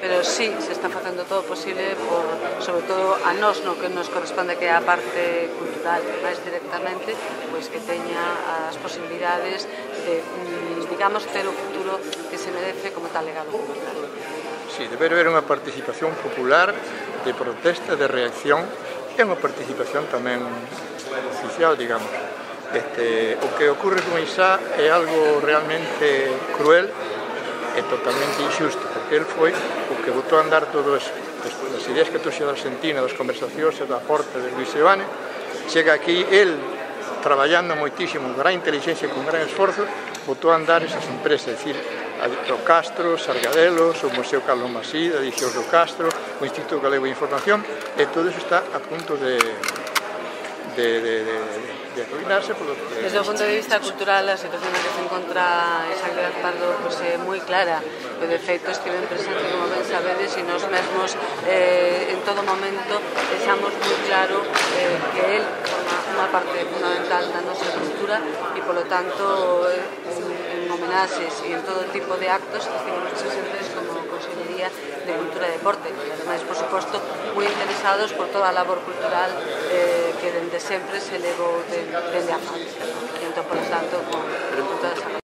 Pero sí, se está facendo todo o posible por, sobre todo a nós no que nos corresponde, que é a parte cultural máis directamente, pois que teña as posibilidades de, digamos, ter o futuro que se merece como tal legado cultural. Sí, debe haber unha participación popular de protesta, de reacción, e unha participación tamén oficial, digamos. O que ocurre con Isá é algo realmente cruel e totalmente injusto, porque el foi o que botou a andar todo eso. As ideas que trouxe da Argentina, das conversacións e da aporte de Luis Seoane, chega aquí, el, traballando moitísimo, con gran inteligencia e con gran esforzo, botou a andar esas empresas, é dicir, o Castro, Sargadelos, o Museo Carlos Masí, a Edicións do Castro, o Instituto Galego de Información, e todo eso está a punto de arruinarse. Desde o punto de vista cultural, a situación na que se encontra Isabel Pardo é moi clara. De feito, estiven presente, como ben sabedes, e nos mesmos en todo momento deixamos moi claro que él forma unha parte fundamental da nosa cultura e, polo tanto, en homenaxes e en todo tipo de actos estivemos presentes como Consellería de Cultura e Deporte, e ademais, por suposto, moi interesados por toda a labor cultural que dende sempre se levou dende a fábrica. Entón, por lo tanto, con toda esa